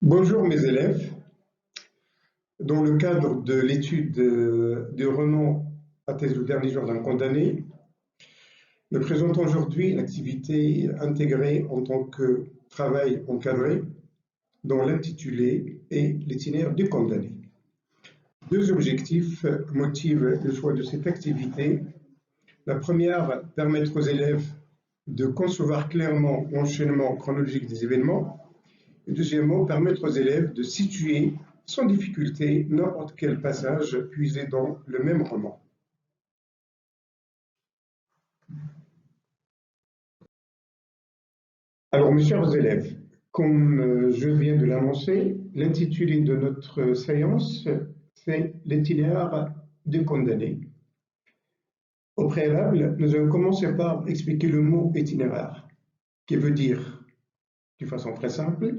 Bonjour mes élèves. Dans le cadre de l'étude de Renan à thèse le dernier jour d'un condamné, nous présentons aujourd'hui l'activité intégrée en tant que travail encadré dont l'intitulé est l'itinéraire du condamné. Deux objectifs motivent le choix de cette activité. La première, permettre aux élèves de concevoir clairement l'enchaînement chronologique des événements. Et deuxièmement, permettre aux élèves de situer sans difficulté n'importe quel passage puisé dans le même roman. Alors, mes chers élèves, comme je viens de l'annoncer, l'intitulé de notre séance, c'est l'itinéraire du condamné. Au préalable, nous allons commencer par expliquer le mot itinéraire, qui veut dire, de façon très simple,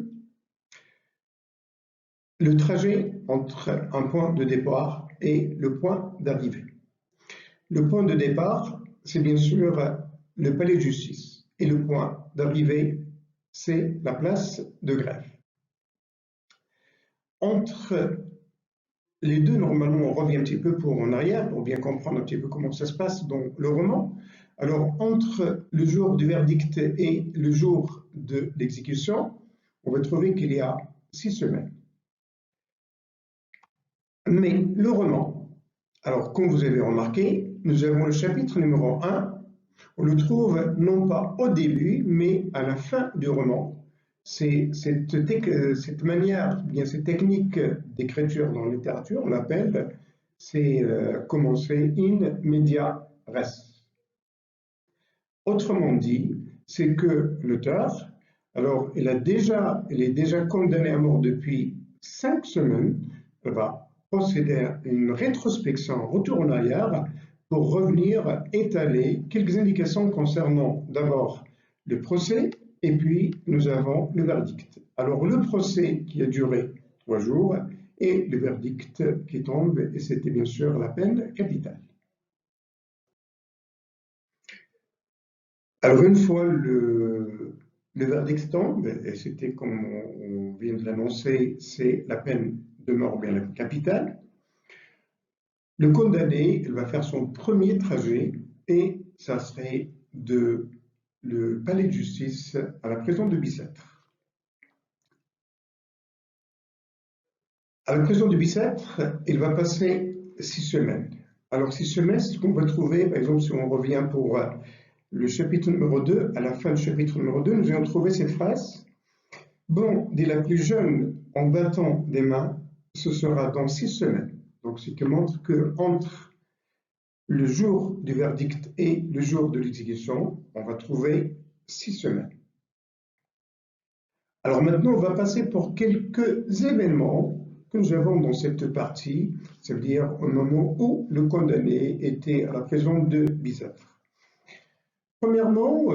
le trajet entre un point de départ et le point d'arrivée. Le point de départ, c'est bien sûr le palais de justice et le point d'arrivée, c'est la place de grève. Entre les deux, normalement, on revient un petit peu en arrière pour bien comprendre un petit peu comment ça se passe dans le roman. Alors, entre le jour du verdict et le jour de l'exécution, on va trouver qu'il y a 6 semaines. Mais le roman, alors comme vous avez remarqué, nous avons le chapitre numéro 1, on le trouve non pas au début, mais à la fin du roman. C'est cette manière, bien cette technique d'écriture dans la littérature, on l'appelle, c'est commencer in media res. Autrement dit, c'est que l'auteur, alors il est déjà condamné à mort depuis 5 semaines, va procéder à une rétrospection, un retour en arrière, pour revenir étaler quelques indications concernant d'abord le procès et puis nous avons le verdict. Alors le procès qui a duré 3 jours et le verdict qui tombe et c'était bien sûr la peine capitale. Alors une fois le verdict tombe, et c'était comme on vient de l'annoncer, c'est la peine de mort bien la capitale. Le condamné, il va faire son premier trajet et ça serait de le palais de justice à la prison de Bicêtre. À la prison de Bicêtre, il va passer 6 semaines. Alors 6 semaines, c'est ce qu'on va trouver, par exemple, si on revient pour le chapitre numéro 2, à la fin du chapitre numéro 2, nous allons trouver cette phrase. Bon, dit la plus jeune, en battant des mains, ce sera dans 6 semaines. Donc, ce qui montre que entre le jour du verdict et le jour de l'exécution, on va trouver 6 semaines. Alors maintenant, on va passer pour quelques événements que nous avons dans cette partie, ça veut dire au moment où le condamné était à la prison de Bicêtre. Premièrement,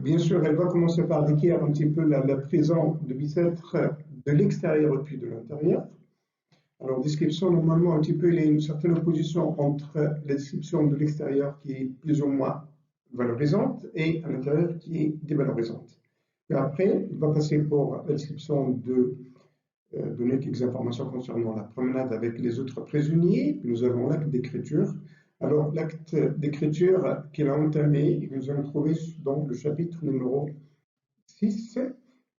bien sûr, elle va commencer par décrire un petit peu la prison de Bicêtre de l'extérieur et puis de l'intérieur. Alors, description, normalement, un petit peu, il y a une certaine opposition entre la description de l'extérieur qui est plus ou moins valorisante et à l'intérieur qui est dévalorisante. Et après, il va passer pour la description de donner quelques informations concernant la promenade avec les autres prisonniers. Puis nous avons l'acte d'écriture. Alors, l'acte d'écriture qu'il a entamé, nous allons trouver dans le chapitre numéro 6.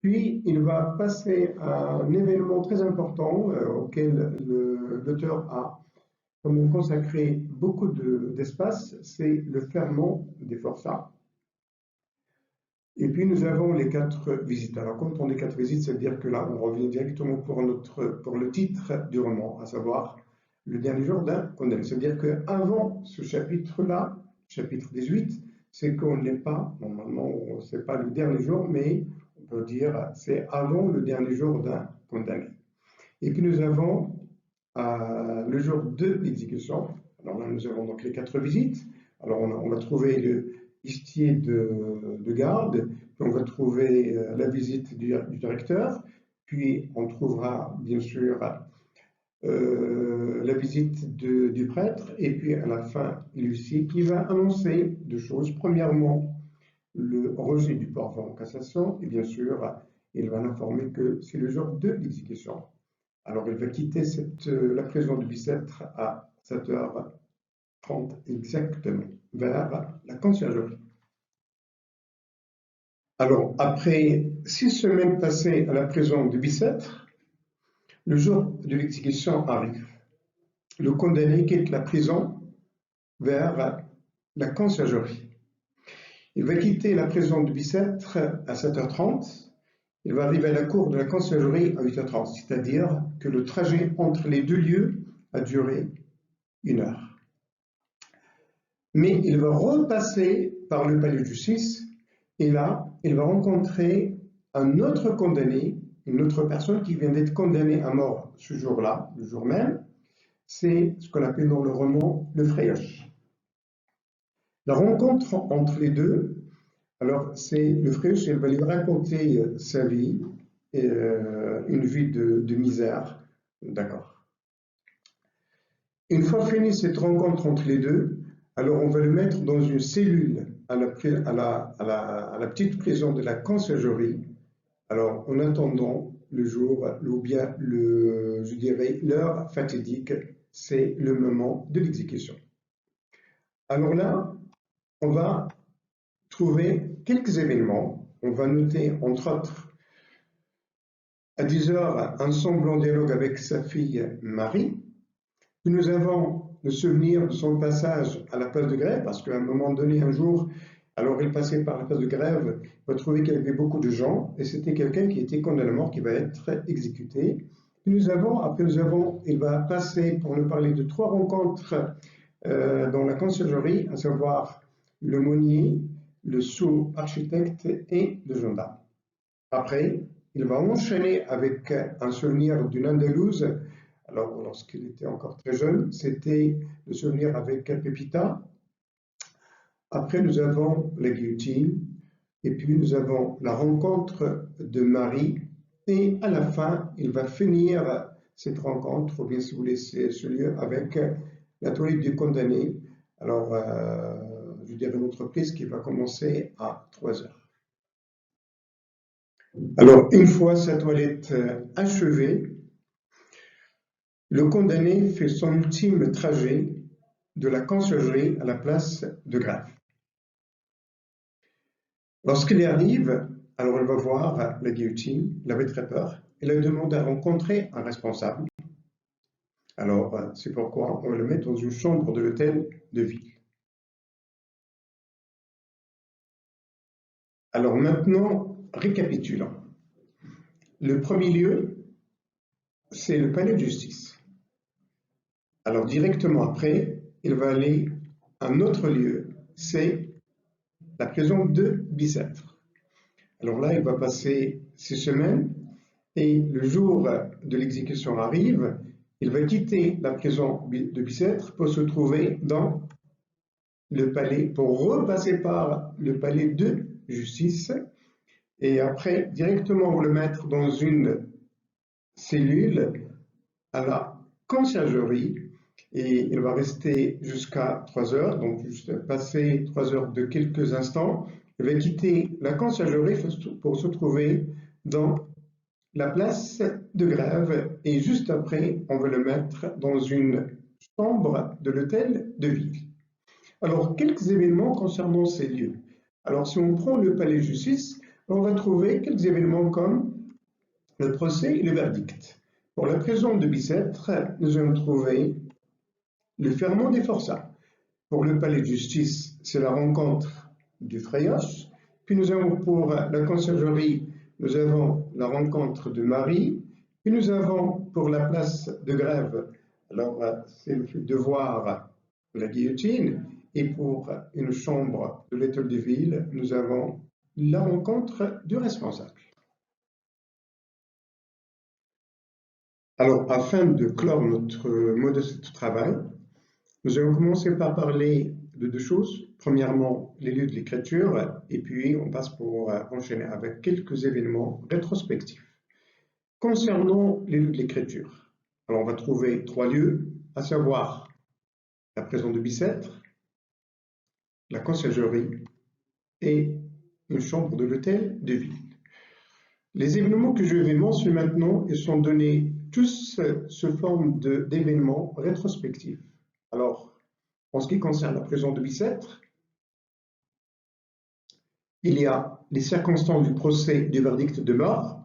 Puis, il va passer à un événement très important auquel l'auteur a consacré beaucoup d'espace, c'est le ferment des forçats. Et puis, nous avons les 4 visites. Alors, quand on dit 4 visites, c'est-à-dire que là, on revient directement pour le titre du roman, à savoir le dernier jour d'un condamné. C'est-à-dire qu'avant ce chapitre-là, chapitre 18, c'est qu'on n'est pas, normalement, c'est pas le dernier jour, mais on peut dire c'est avant le dernier jour d'un condamné. Et puis nous avons le jour de l'exécution. Alors là, nous avons donc les 4 visites. Alors on va trouver le listier de garde, puis on va trouver la visite du directeur, puis on trouvera bien sûr la visite du prêtre, et puis à la fin, l'huissier qui va annoncer 2 choses. Premièrement, le rejet du pourvoi en cassation, et bien sûr, il va l'informer que c'est le jour de l'exécution. Alors, il va quitter la prison de Bicêtre à 7h30 exactement, vers la conciergerie. Alors, après 6 semaines passées à la prison de Bicêtre, le jour de l'exécution arrive. Le condamné quitte la prison vers la conciergerie. Il va quitter la prison de Bicêtre à 7h30. Il va arriver à la cour de la conciergerie à 8h30, c'est-à-dire que le trajet entre les deux lieux a duré 1 heure. Mais il va repasser par le palais de justice et là, il va rencontrer un autre condamné, une autre personne qui vient d'être condamnée à mort ce jour-là, le jour même. C'est ce qu'on appelle dans le roman le Frioche. La rencontre entre les deux, alors c'est le Frioche, il va lui raconter sa vie, une vie de misère, d'accord. Une fois finie cette rencontre entre les deux, alors on va le mettre dans une cellule à la petite prison de la conciergerie. Alors en attendant le jour, ou bien je dirais l'heure fatidique, c'est le moment de l'exécution. Alors là, on va trouver quelques événements. On va noter entre autres à 10h un semblant dialogue avec sa fille Marie. Nous avons le souvenir de son passage à la place de Grève, parce qu'à un moment donné, un jour, alors il passait par la place de Grève, il va trouver qu'il y avait beaucoup de gens, et c'était quelqu'un qui était condamné à mort, qui va être exécuté. Il va passer, pour nous parler de 3 rencontres dans la conciergerie, à savoir le meunier, le sous-architecte et le gendarme. Après, il va enchaîner avec un souvenir d'une Andalouse. Alors, lorsqu'il était encore très jeune, c'était le souvenir avec Pépita. Après, nous avons la guillotine. Et puis, nous avons la rencontre de Marie. Et à la fin, il va finir cette rencontre, ou bien si vous voulez, ce lieu, avec la toilette du condamné. Alors, je dirais une entreprise qui va commencer à 3h. Alors, une fois sa toilette achevée, le condamné fait son ultime trajet de la conciergerie à la place de Grève. Lorsqu'il y arrive, alors il va voir la guillotine, il avait très peur, il a demandé à rencontrer un responsable. Alors, c'est pourquoi on va le mettre dans une chambre de l'hôtel de ville. Alors maintenant, récapitulons. Le premier lieu, c'est le palais de justice. Alors directement après, il va aller à un autre lieu, c'est la prison de Bicêtre. Alors là, il va passer 6 semaines et le jour de l'exécution arrive, il va quitter la prison de Bicêtre pour se trouver dans le palais, pour repasser par le palais de justice et après directement le mettre dans une cellule à la conciergerie et il va rester jusqu'à 3h, donc juste passer 3h de quelques instants. Il va quitter la conciergerie pour se trouver dans la place de Grève et juste après, on va le mettre dans une chambre de l'hôtel de ville. Alors, quelques événements concernant ces lieux. Alors, si on prend le palais de justice, on va trouver quelques événements comme le procès et le verdict. Pour la prison de Bicêtre, nous allons trouver le ferment des forçats. Pour le palais de justice, c'est la rencontre du Fraios. Puis nous avons pour la conciergerie, nous avons la rencontre de Marie. Puis nous avons pour la place de Grève, alors c'est le devoir de la guillotine. Et pour une chambre de l'hôtel de ville, nous avons la rencontre du responsable. Alors, afin de clore notre modeste travail, nous allons commencer par parler de 2 choses. Premièrement, les lieux de l'écriture, et puis on passe pour enchaîner avec quelques événements rétrospectifs. Concernant les lieux de l'écriture, alors on va trouver 3 lieux, à savoir la prison de Bicêtre, la conciergerie et une chambre de l'hôtel de ville. Les événements que je vais mentionner maintenant, ils sont donnés tous sous forme d'événements rétrospectifs. Alors, en ce qui concerne la prison de Bicêtre, il y a les circonstances du procès du verdict de mort,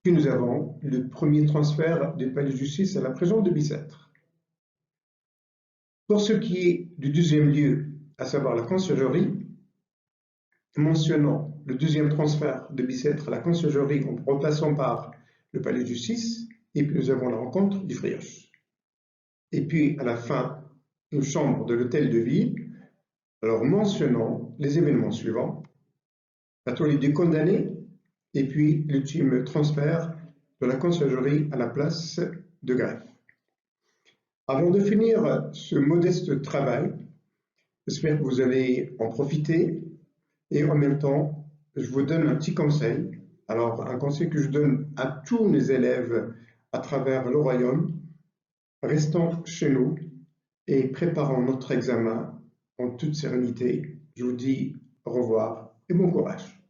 puis nous avons le premier transfert du palais de justice à la prison de Bicêtre. Pour ce qui est du deuxième lieu, à savoir la conciergerie, mentionnons le deuxième transfert de Bicêtre à la conciergerie en repassant par le palais de justice, et puis nous avons la rencontre du Frioche. Et puis à la fin, une chambre de l'hôtel de ville. Alors mentionnons les événements suivants: la toilette du condamné, et puis l'ultime transfert de la conciergerie à la place de greffe. Avant de finir ce modeste travail, j'espère que vous allez en profiter et en même temps, je vous donne un petit conseil. Alors, un conseil que je donne à tous mes élèves à travers le royaume: restons chez nous et préparons notre examen en toute sérénité. Je vous dis au revoir et bon courage.